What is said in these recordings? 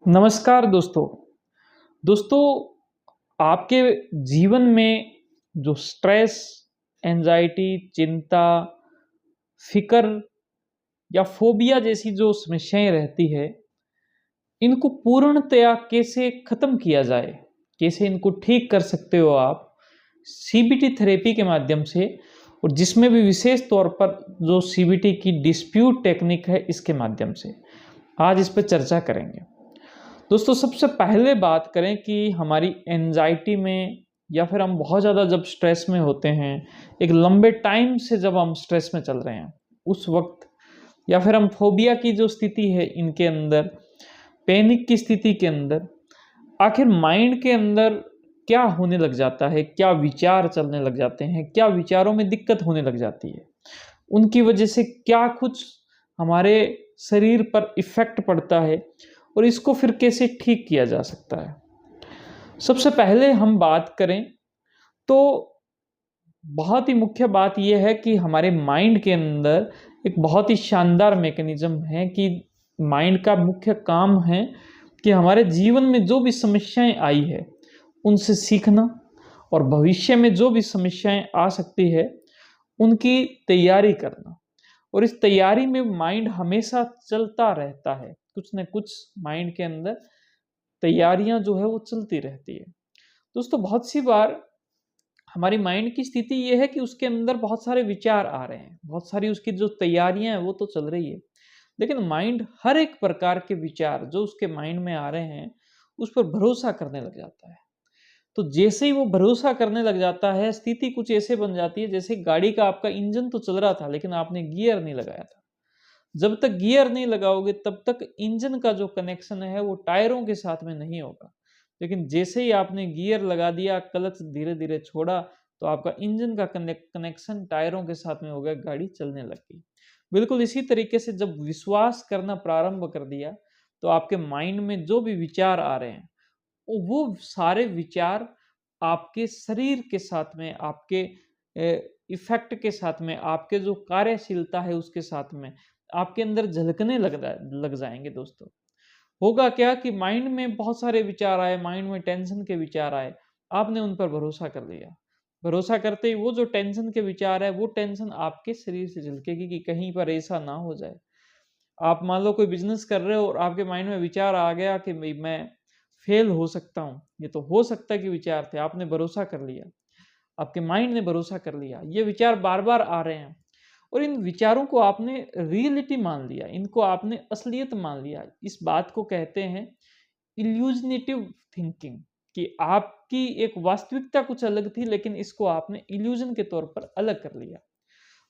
नमस्कार दोस्तों। दोस्तों, आपके जीवन में जो स्ट्रेस, एंजाइटी, चिंता, फ़िक्र या फ़ोबिया जैसी जो समस्याएँ रहती है, इनको पूर्णतया कैसे ख़त्म किया जाए? कैसे इनको ठीक कर सकते हो आप? सीबीटी थेरेपी के माध्यम से और जिसमें भी विशेष तौर पर जो सीबीटी की डिस्प्यूट टेक्निक है, इसके माध्यम से। आज इस पे चर्चा करेंगे। दोस्तों, सबसे पहले बात करें कि हमारी एंजाइटी में या फिर हम बहुत ज़्यादा जब स्ट्रेस में होते हैं, एक लंबे टाइम से जब हम स्ट्रेस में चल रहे हैं, उस वक़्त या फिर हम फ़ोबिया की जो स्थिति है इनके अंदर, पैनिक की स्थिति के अंदर, आखिर माइंड के अंदर क्या होने लग जाता है, क्या विचार चलने लग जाते हैं, क्या विचारों में दिक्कत होने लग जाती है, उनकी वजह से क्या कुछ हमारे शरीर पर इफ़ेक्ट पड़ता है और इसको फिर कैसे ठीक किया जा सकता है। सबसे पहले हम बात करें तो बहुत ही मुख्य बात ये है कि हमारे माइंड के अंदर एक बहुत ही शानदार मैकेनिज़्म है कि माइंड का मुख्य काम है कि हमारे जीवन में जो भी समस्याएँ आई है, उनसे सीखना और भविष्य में जो भी समस्याएँ आ सकती है, उनकी तैयारी करना। और इस तैयारी में माइंड हमेशा चलता रहता है, कुछ न कुछ माइंड के अंदर तैयारियाँ जो है वो चलती रहती है। दोस्तों, बहुत सी बार हमारी माइंड की स्थिति ये है कि उसके अंदर बहुत सारे विचार आ रहे हैं, बहुत सारी उसकी जो तैयारियाँ हैं वो तो चल रही है। लेकिन माइंड हर एक प्रकार के विचार जो उसके माइंड में आ रहे हैं, उस पर भरोसा करने लग जाता है। तो जैसे ही वो भरोसा करने लग जाता है, स्थिति कुछ ऐसे बन जाती है जैसे गाड़ी का आपका इंजन तो चल रहा था लेकिन आपने गियर नहीं लगाया था। जब तक गियर नहीं लगाओगे तब तक इंजन का जो कनेक्शन है वो टायरों के साथ में नहीं होगा। लेकिन जैसे ही आपने गियर लगा दिया, क्लच धीरे-धीरे छोड़ा, तो आपका इंजन का कनेक्शन टायरों के साथ में हो गया, गाड़ी चलने लग गई। बिल्कुल इसी तरीके से जब विश्वास करना प्रारंभ कर दिया, तो आपके माइंड में जो भी विचार आ रहे हैं, वो सारे विचार आपके शरीर के साथ में, आपके इफ़ेक्ट के साथ में, आपके जो कार्यशीलता है उसके साथ में, आपके अंदर झलकने लग जाएँगे दोस्तों। होगा क्या कि माइंड में बहुत सारे विचार आए, माइंड में टेंशन के विचार आए, आपने उन पर भरोसा कर लिया। भरोसा करते ही वो जो टेंशन के विचार है, वो टेंशन आपके शरीर से झलकेगी कि कहीं पर ऐसा ना हो जाए। आप मान लो कोई बिज़नेस कर रहे हो और आपके माइंड में विचार आ गया कि भई मैं फेल हो सकता हूँ। ये तो हो सकता है कि विचार थे, आपने भरोसा कर लिया। आपके माइंड ने भरोसा कर लिया। ये विचार बार-बार आ रहे हैं और इन विचारों को आपने रियलिटी मान लिया, इनको आपने असलियत मान लिया। इस बात को कहते हैं इल्यूज़नेटिव थिंकिंग कि आपकी एक वास्तविकता कुछ अलग थी लेकिन इसको आपने इल्यूज़न के तौर पर अलग कर लिया।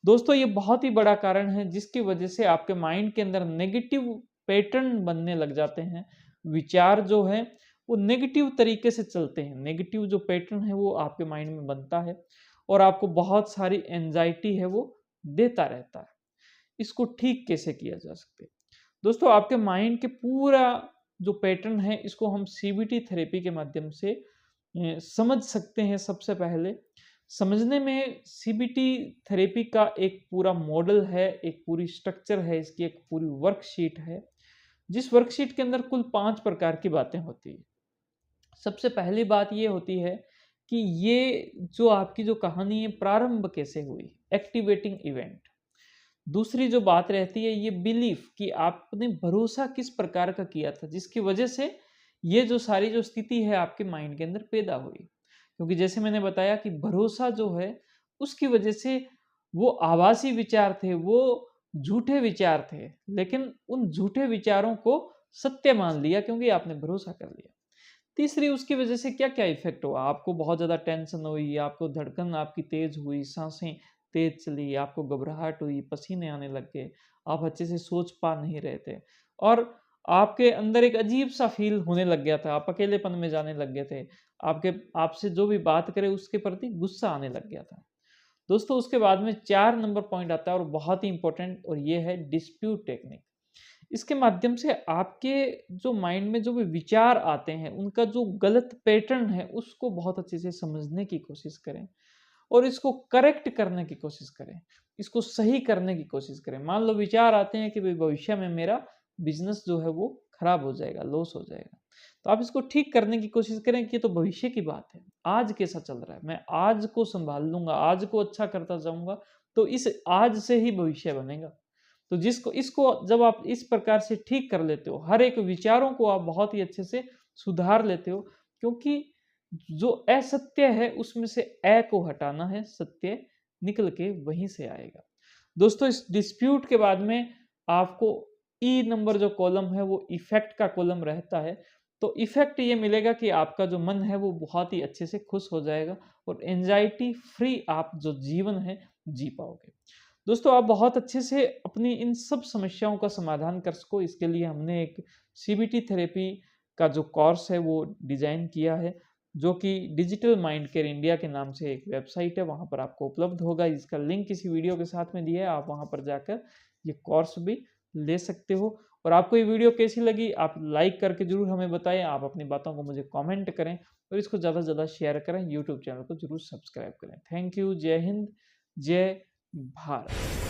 दोस्तों, ये बहुत ही बड़ा कारण है जिसकी वजह से आपके माइंड के अंदर नेगेटिव पैटर्न बनने लग जाते हैं। विचार जो हैं वो नेगेटिव तरीके से चलते हैं। नेगेटिव जो पैटर्न है वो आपके माइंड में बनता है और आपको बहुत सारी एंग्ज़ायटी है वो देता रहता है। इसको ठीक कैसे किया जा सकता है? दोस्तों, आपके माइंड के पूरा जो पैटर्न है इसको हम सीबीटी थेरेपी के माध्यम से समझ सकते हैं। सबसे पहले समझने में सीबीटी थेरेपी का एक पूरा मॉडल है, एक पूरी स्ट्रक्चर है, इसकी एक पूरी वर्कशीट है, जिस वर्कशीट के अंदर कुल 5 प्रकार की बातें होती हैं। सबसे पहली बात ये होती है कि ये जो आपकी जो कहानी है प्रारंभ कैसे हुई, एक्टिवेटिंग इवेंट। दूसरी जो बात रहती है ये बिलीफ कि आपने भरोसा किस प्रकार का किया था जिसकी वजह से ये जो सारी जो स्थिति है आपके माइंड के अंदर पैदा हुई। क्योंकि जैसे मैंने बताया कि भरोसा जो है उसकी वजह से वो आभासी विचार थे, वो झूठे विचार थे, लेकिन उन झूठे विचारों को सत्य मान लिया क्योंकि आपने भरोसा कर लिया। तीसरी उसकी वजह से क्या-क्या इफ़ेक्ट हुआ, आपको बहुत ज़्यादा टेंशन हुई, आपको धड़कन आपकी तेज़ हुई, साँसें तेज़ चली, आपको घबराहट हुई, पसीने आने लग गए, आप अच्छे से सोच पा नहीं रहे थे और आपके अंदर एक अजीब-सा फ़ील होने लग गया था, आप अकेलेपन में जाने लग गए थे, आपके आपसे जो भी बात करे उसके प्रति गुस्सा आने लग गया था। दोस्तों, उसके बाद में 4 नंबर पॉइंट आता है और बहुत ही इम्पोर्टेंट और ये है डिस्प्यूट टेक्निक। इसके माध्यम से आपके जो माइंड में जो भी विचार आते हैं, उनका जो गलत पैटर्न है, उसको बहुत अच्छे से समझने की कोशिश करें और इसको करेक्ट करने की कोशिश करें, इसको सही करने की कोशिश करें। मान लो विचार आते हैं कि भई भविष्य में मेरा बिज़नेस जो है वो खराब हो जाएगा, लॉस हो जाएगा। तो आप इसको ठीक करने की कोशिश करें कि ये तो भविष्य की बात है, आज कैसा चल रहा है, मैं आज को संभाल लूंगा, आज को अच्छा करता जाऊंगा, तो इस आज से ही भविष्य बनेगा। तो जिसको इसको जब आप इस प्रकार से ठीक कर लेते हो, हर एक विचारों को आप बहुत ही अच्छे से सुधार लेते हो, क्योंकि जो असत्य है उसमें से ए को हटाना है, सत्य निकल के वहीं से आएगा। दोस्तों, इस डिस्प्यूट के बाद में आपको ई नंबर जो कॉलम है वो इफेक्ट का कॉलम रहता है। तो इफेक्ट ये मिलेगा कि आपका जो मन है वो बहुत ही अच्छे से खुश हो जाएगा और एंजाइटी फ्री आप जो जीवन है जी पाओगे। दोस्तों, आप बहुत अच्छे से अपनी इन सब समस्याओं का समाधान कर सको, इसके लिए हमने एक सीबीटी थेरेपी का जो कोर्स है वो डिजाइन किया है, जो कि डिजिटल माइंड केयर इंडिया के नाम से एक वेबसाइट है, वहाँ पर आपको उपलब्ध होगा। इसका लिंक इसी वीडियो के साथ में दिया है, आप वहाँ पर जाकर ये कोर्स भी ले सकते हो। और आपको ये वीडियो कैसी लगी आप लाइक करके जरूर हमें बताएं, आप अपनी बातों को मुझे कमेंट करें और इसको ज़्यादा से ज़्यादा शेयर करें, यूट्यूब चैनल को जरूर सब्सक्राइब करें। Thank you. जय हिंद, जय भारत।